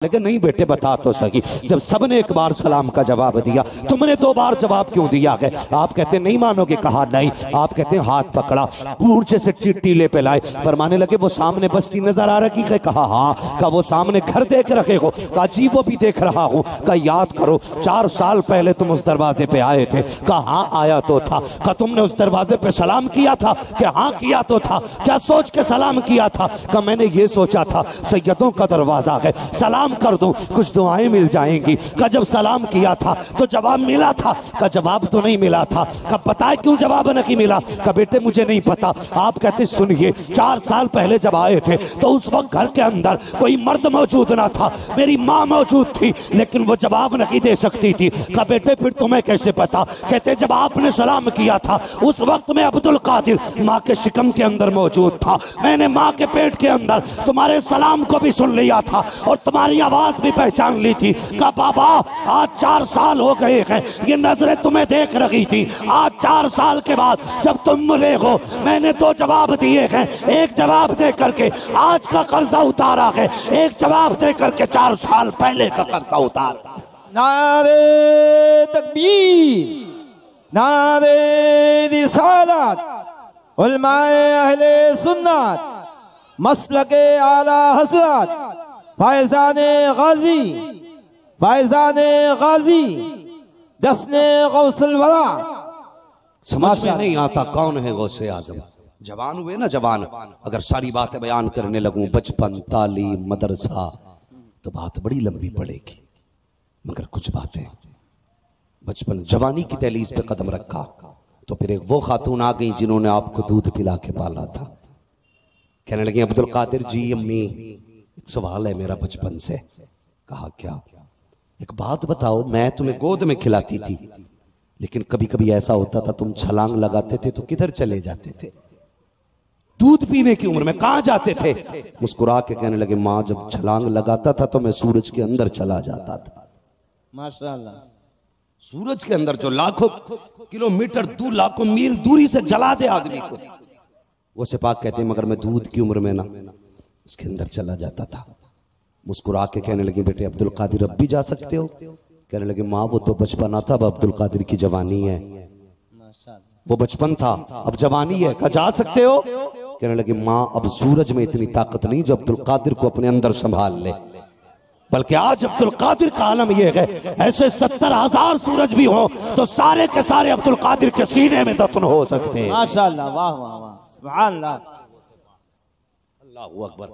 لیکن نہیں بیٹے بتا تو سکی، جب سب نے ایک بار سلام کا جواب دیا تم نے دو بار جواب کیوں دیا ہے؟ آپ کہتے ہیں نہیں مانو گے، کہا نہیں۔ آپ کہتے ہیں ہاتھ پکڑا، پورچے سے ٹیلے پہ لائے، فرمانے لگے وہ سامنے بستی نظر آ رہی ہے؟ کہا ہاں۔ کہا وہ سامنے گھر دیکھ رہے ہو؟ کہا جی وہ بھی دیکھ رہا ہوں۔ کہا یاد کرو 4 سال پہلے تم اس دروازے پہ آئے تھے؟ کہا ہاں آیا تو تھا۔ کہا تم نے اس دروازے پہ سلام کیا تھا؟ کہ ہاں کیا تو تھا۔ کیا سوچ کے سلام کیا تھا؟ کہا میں نے یہ سوچا تھا سیدوں کا دروازہ ہے، سلام کر دوں کچھ دعائیں مل جائیں گی۔ کہا جب سلام کیا تھا تو جواب ملا تھا؟ کہا جواب تو نہیں ملا تھا۔ کہا پتہ ہے کیوں جواب نہیں ملا؟ کہا بیٹے مجھے نہیں پتا۔ آپ کہتے سنیے 4 سال پہلے جب آئے تھے تو اس وقت گھر کے اندر کوئی مرد موجود نہ تھا، میری ماں موجود تھی لیکن وہ جواب نہیں دے سکتی تھی۔ کہا بیٹے پھر تمہیں کیسے پتا؟ کہتے جب آپ نے سلام کیا تھا اس وقت میں عبدالقادر ماں کے شکم کے اندر موجود تھا، میں نے ماں کے پیٹ کے اندر تمہارے سلام کو بھی سن لیا تھا اور تمہاری آواز بھی پہچان لی تھی۔ کہا بابا آج 4 سال ہو گئے ہیں، یہ نظریں تمہیں دیکھ رہی تھی، آج 4 سال کے بعد جب تم ملے ہو میں نے 2 جواب دیے ہیں، ایک جواب دے کر کے آج کا قرضہ اتارا ہے، ایک جواب دے کر کے 4 سال پہلے کا قرضہ اتارا۔ نعرہ تکبیر، نعرہ رسالت، علماء اہل سنت، مسلک اعلی حضرت، فائزان غازی، فائزان غازی، جشن غوث الورا۔ سمجھ میں نہیں آتا کون ہے غوث اعظم؟ جوان ہوئے نا جوان، اگر ساری باتیں بیان کرنے لگوں بچپن، تعلیم، مدرسہ تو بات بڑی لمبی پڑے گی، مگر کچھ باتیں بچپن جوانی کی دہلیز پہ قدم رکھا تو پھر ایک وہ خاتون آ گئی جنہوں نے آپ کو دودھ پلا کے پالا تھا، کہنے لگیں عبدالقادر جی امی ایک سوال ہے میرا بچپن سے۔ کہا کیا؟ ایک بات بتاؤ، میں تمہیں گود میں کھلاتی تھی لیکن کبھی کبھی ایسا ہوتا تھا تم چھلانگ لگاتے تھے تو کدھر چلے جاتے تھے؟ دودھ پینے کی عمر میں کہاں جاتے تھے؟ مسکرا کے کہنے لگے ماں جب چھلانگ لگاتا تھا تو میں سورج کے اندر چلا جاتا تھا۔ ماشاءاللہ، سورج کے اندر جو لاکھوں کلومیٹر دور، لاکھوں میل دوری سے جلا دے آدمی کو، وہ سپاک کہتے ہیں مگر میں دودھ کی عمر میں نا اس کے اندر چلا جاتا تھا۔ مسکرا کے کہنے لگے بیٹے عبدالقادر اب بھی جا سکتے ہو؟ کہنے لگے ماں وہ تو بچپنا تھا، اب عبدالقادر کی جوانی ہے۔ وہ بچپن تھا اب جوانی ہے، کہا جا سکتے ہو؟ کہنے لگے ماں اب سورج میں اتنی طاقت نہیں جو عبدالقادر کو اپنے اندر سنبھال لے، بلکہ آج عبدالقادر کا عالم یہ ہے ایسے 70,000 سورج بھی ہوں تو سارے کے سارے عبدالقادر کے سینے میں دفن ہو سکتے ہیں۔ ماشاءاللہ، واہ واہ واہ، سبحان اللہ، اللہ اکبر۔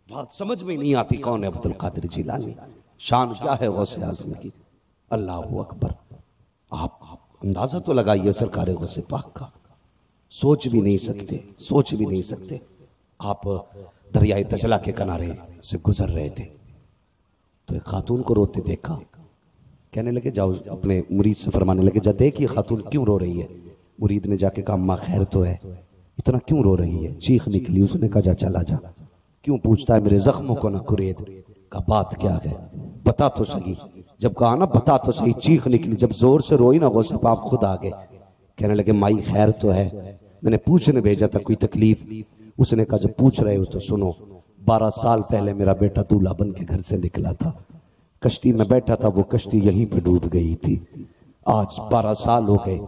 بات سمجھ میں نہیں آتی کون ہے عبدالقادر جیلانی، شان کیا ہے غوث اعظم کی۔ اللہ اکبر۔ آپ اندازہ تو لگائیے سرکار غوث پاک کا، سوچ بھی نہیں سکتے، سوچ بھی نہیں سکتے۔ آپ دریائے دجلہ کے کنارے سے گزر رہے تھے تو ایک خاتون کو روتے دیکھا، کہنے لگے جاؤ اپنے مرید سے فرمانے لگے جا دیکھ یہ خاتون کیوں رو رہی ہے؟ مرید نے جا کے کہا اماں خیر تو ہے، اتنا کیوں رو رہی ہے؟ چیخ نکلی، اس نے کہا جا چلا جا، کیوں پوچھتا ہے میرے زخموں کو نہ کرید؟ کہا بات کیا ہے بتا تو صحیح۔ جب کہا نا بتا تو صحیح، چیخ نکلی، جب زور سے روئی نا غوث پاک خود آگے، کہنے لگے مائی خیر تو ہے؟ میں نے پوچھنے بھیجا تھا کوئی تکلیف؟ اس نے کہا جب پوچھ رہے ہو تو سنو، 12 سال پہلے میرا بیٹا دولہا بن کے گھر سے نکلا تھا، کشتی میں بیٹھا تھا، وہ کشتی یہیں پہ ڈوب گئی تھی، آج 12 سال ہو گئے،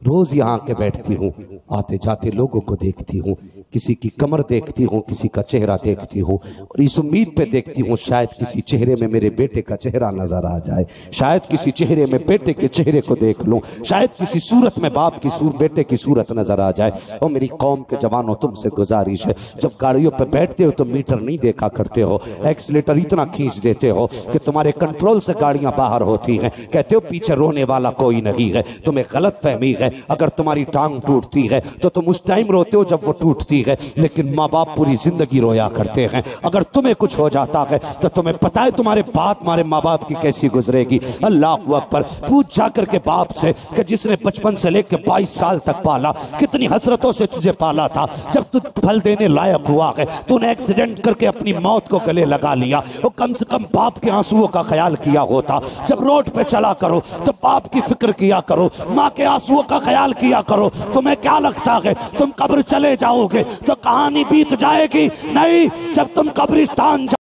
روز یہاں کے بیٹھتی ہوں، آتے جاتے لوگوں کو دیکھتی ہوں، کسی کی کمر دیکھتی ہوں، کسی کا چہرہ دیکھتی ہوں اور اس امید پہ دیکھتی ہوں شاید کسی چہرے میں میرے بیٹے کا چہرہ نظر آ جائے، شاید کسی چہرے میں بیٹے کے چہرے کو دیکھ لوں، شاید کسی صورت میں باپ کی بیٹے کی صورت نظر آ جائے۔ اور میری قوم کے جوانوں تم سے گزارش ہے، جب گاڑیوں پہ بیٹھتے ہو تو میٹر نہیں دیکھا کرتے ہو، ایکسیلیٹر اتنا کھینچ دیتے ہو کہ تمہارے کنٹرول سے گاڑیاں باہر ہوتی ہیں، کہتے ہو پیچھے رونے والا کوئی نہیں ہے، تمہیں غلط فہمی ہے، اگر تمہاری ٹانگ ٹوٹتی ہے تو تم اس ٹائم روتے ہو جب وہ ٹوٹتی ہے، لیکن ماں باپ پوری زندگی رویا کرتے ہیں۔ اگر تمہیں کچھ ہو جاتا ہے تو تمہیں پتہ ہے تمہارے بات تمہارے ماں باپ کی کیسی گزرے گی۔ اللہ اکبر۔ پوچھ جا کر کے باپ سے کہ جس نے بچپن سے لے کے 22 سال تک پالا، کتنی حسرتوں سے تجھے پالا تھا، جب تو پھل دینے لائق ہوا ہے تو نے ایکسیڈنٹ کر کے اپنی موت کو گلے لگا لیا، وہ کم سے کم باپ کے آنسوؤں کا خیال کیا ہوتا۔ جب روڈ پہ چلا کرو تو باپ کی فکر کیا کرو، ماں کے آنسوؤں کا خیال کیا کرو۔ تمہیں کیا لگتا ہے تم قبر چلے جاؤ گے تو کہانی بیت جائے گی؟ نہیں، جب تم قبرستان